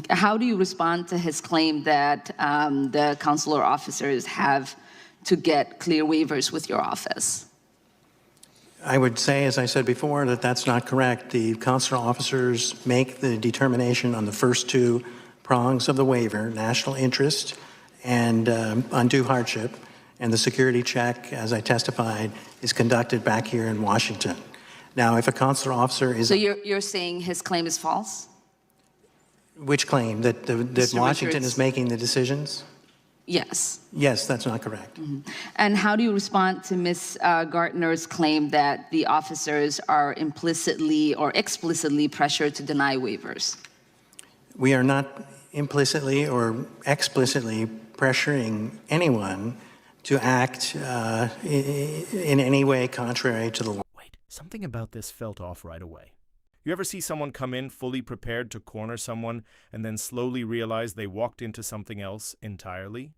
How do you respond to his claim that the consular officers have to get clear waivers with your office? I would say, as I said before, that that's not correct. The consular officers make the determination on the first two prongs of the waiver, national interest and undue hardship, and the security check, as I testified, is conducted back here in Washington. Now, if a consular officer is... So you're saying his claim is false? Which claim? That Washington is making the decisions? Yes. Yes, that's not correct. And how do you respond to Ms. Gartner's claim that the officers are implicitly or explicitly pressured to deny waivers? We are not implicitly or explicitly pressuring anyone to act in any way contrary to the law. Wait, something about this felt off right away. You ever see someone come in fully prepared to corner someone and then slowly realize they walked into something else entirely?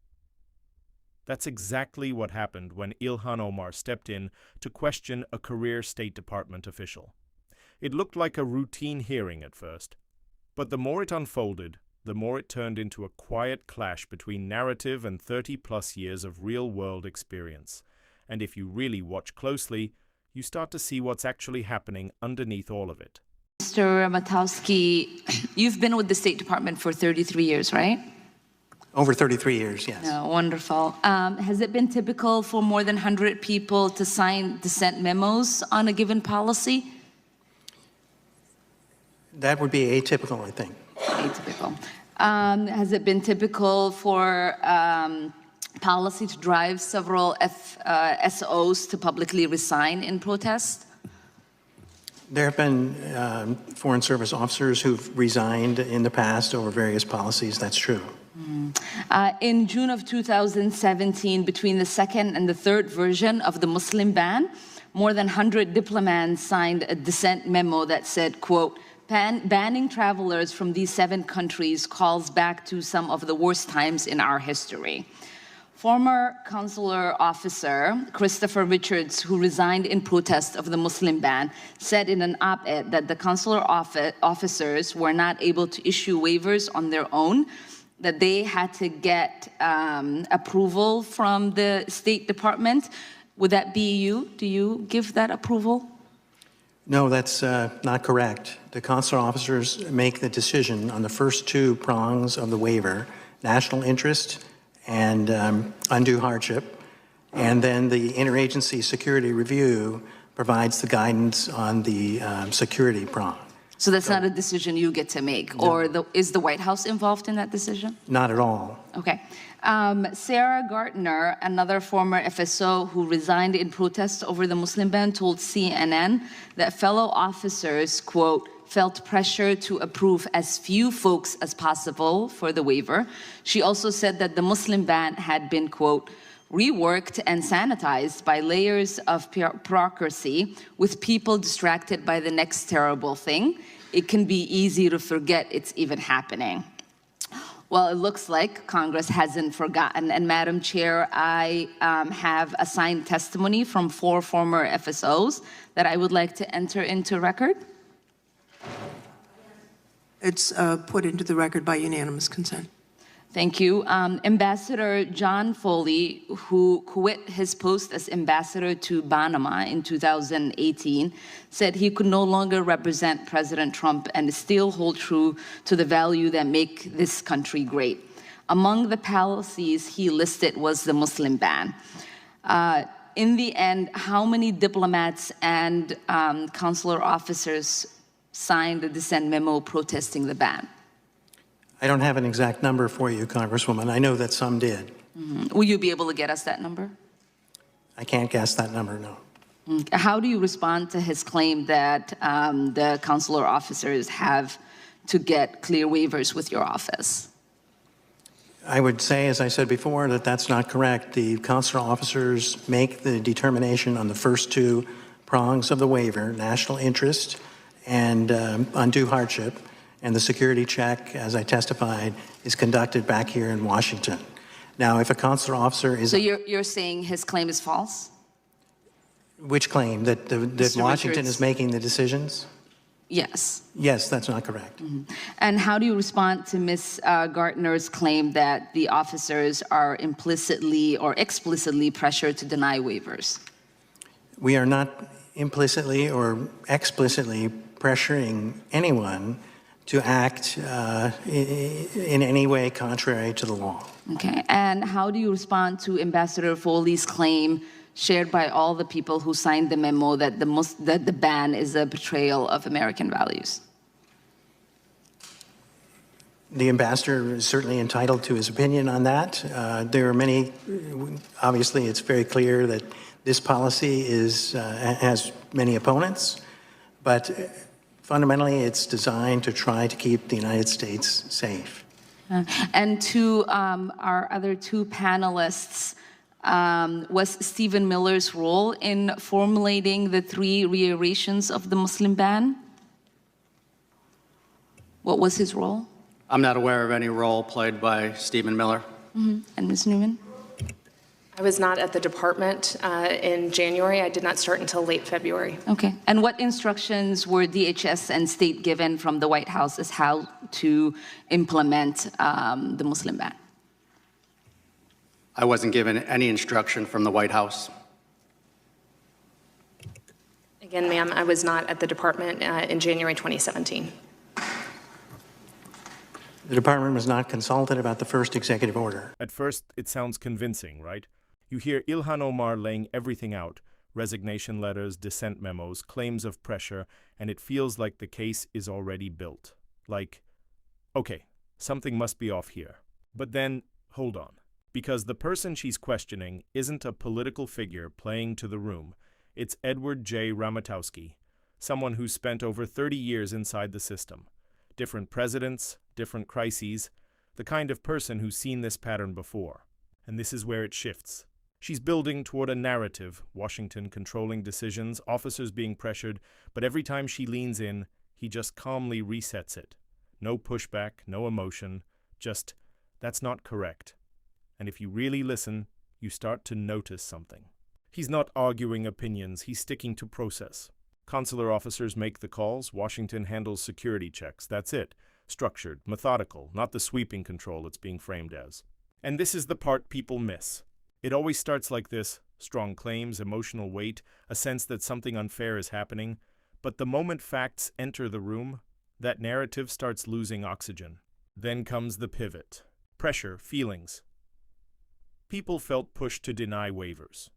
That's exactly what happened when Ilhan Omar stepped in to question a career State Department official. It looked like a routine hearing at first, but the more it unfolded, the more it turned into a quiet clash between narrative and 30-plus years of real-world experience. And if you really watch closely, you start to see what's actually happening underneath all of it. Mr. Matowski, you've been with the State Department for 33 years, right? Over 33 years, yes. Yeah, wonderful. Has it been typical for more than 100 people to sign dissent memos on a given policy? That would be atypical, I think. Atypical. Has it been typical for policy to drive several SOs to publicly resign in protest? There have been Foreign Service officers who've resigned in the past over various policies. That's true. In June of 2017, between the second and the third version of the Muslim ban, more than 100 diplomats signed a dissent memo that said, quote, banning travelers from these 7 countries calls back to some of the worst times in our history. Former consular officer Christopher Richards, who resigned in protest of the Muslim ban, said in an op-ed that the consular officers were not able to issue waivers on their own, that they had to get approval from the State Department. Would that be you? Do you give that approval? No, that's not correct. The consular officers make the decision on the first 2 prongs of the waiver, national interest and undue hardship, and then the interagency security review provides the guidance on the security prong. So that's not a decision you get to make, no. Or is the White House involved in that decision? Not at all. Okay. Sarah Gardner, another former FSO who resigned in protest over the Muslim ban, told CNN that fellow officers, quote, felt pressure to approve as few folks as possible for the waiver. She also said that the Muslim ban had been, quote, reworked and sanitized by layers of bureaucracy with people distracted by the next terrible thing. It can be easy to forget it's even happening. Well, it looks like Congress hasn't forgotten. And Madam Chair, I have assigned testimony from 4 former FSOs that I would like to enter into record. It's put into the record by unanimous consent. Thank you. Ambassador John Foley, who quit his post as ambassador to Panama in 2018, said he could no longer represent President Trump and still hold true to the value that make this country great. Among the policies he listed was the Muslim ban. In the end, how many diplomats and consular officers signed the dissent memo protesting the ban? I don't have an exact number for you, Congresswoman. I know that some did. Will you be able to get us that number? I can't guess that number, no. How do you respond to his claim that the consular officers have to get clear waivers with your office? I would say, as I said before, that that's not correct. The consular officers make the determination on the first 2 prongs of the waiver, national interest and undue hardship, and the security check, as I testified, is conducted back here in Washington. Now, if a consular officer is... So you're saying his claim is false? Which claim? That Washington is making the decisions? Yes. Yes, that's not correct. And how do you respond to Ms. Gartner's claim that the officers are implicitly or explicitly pressured to deny waivers? We are not implicitly or explicitly pressuring anyone to act in any way contrary to the law. Okay. And how do you respond to Ambassador Foley's claim, shared by all the people who signed the memo, that the ban is a betrayal of American values? The ambassador is certainly entitled to his opinion on that. There are many, obviously it's very clear that this policy has many opponents, but fundamentally it's designed to try to keep the United States safe. And to our other two panelists, was Stephen Miller's role in formulating the 3 reiterations of the Muslim ban? What was his role? I'm not aware of any role played by Stephen Miller. And Ms. Newman? I was not at the department in January. I did not start until late February. Okay. And what instructions were DHS and state given from the White House as how to implement the Muslim ban? I wasn't given any instruction from the White House. Again, ma'am, I was not at the department in January 2017. The department was not consulted about the first executive order. At first, it sounds convincing, right? You hear Ilhan Omar laying everything out, resignation letters, dissent memos, claims of pressure, and it feels like the case is already built. Like, okay, something must be off here. But then, hold on. Because the person she's questioning isn't a political figure playing to the room. It's Edward J. Ramatowski, someone who's spent over 30 years inside the system. Different presidents, different crises, the kind of person who's seen this pattern before. And this is where it shifts. She's building toward a narrative, Washington controlling decisions, officers being pressured, but every time she leans in, he just calmly resets it. No pushback, no emotion, just, that's not correct. And if you really listen, you start to notice something. He's not arguing opinions, he's sticking to process. Consular officers make the calls, Washington handles security checks, that's it. Structured, methodical, not the sweeping control it's being framed as. And this is the part people miss. It always starts like this, strong claims, emotional weight, a sense that something unfair is happening. But the moment facts enter the room, that narrative starts losing oxygen. Then comes the pivot. Pressure, feelings. People felt pushed to deny waivers.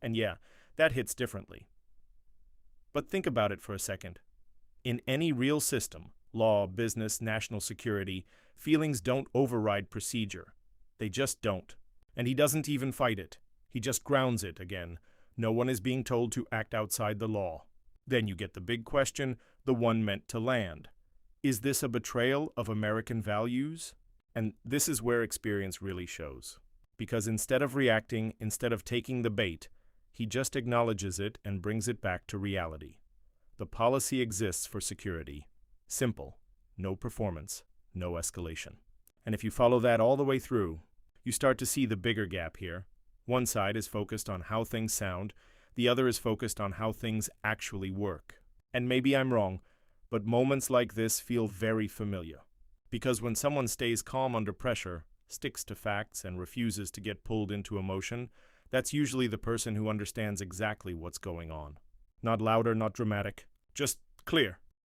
And yeah, that hits differently. But think about it for a second. In any real system, law, business, national security, feelings don't override procedure. They just don't. And he doesn't even fight it. He just grounds it again. No one is being told to act outside the law. Then you get the big question, the one meant to land. Is this a betrayal of American values? And this is where experience really shows. Because instead of reacting, instead of taking the bait, he just acknowledges it and brings it back to reality. The policy exists for security. Simple. No performance. No escalation. And if you follow that all the way through, you start to see the bigger gap here. One side is focused on how things sound, the other is focused on how things actually work. And maybe I'm wrong, but moments like this feel very familiar. Because when someone stays calm under pressure, sticks to facts, and refuses to get pulled into emotion, that's usually the person who understands exactly what's going on. Not louder, not dramatic, just clear.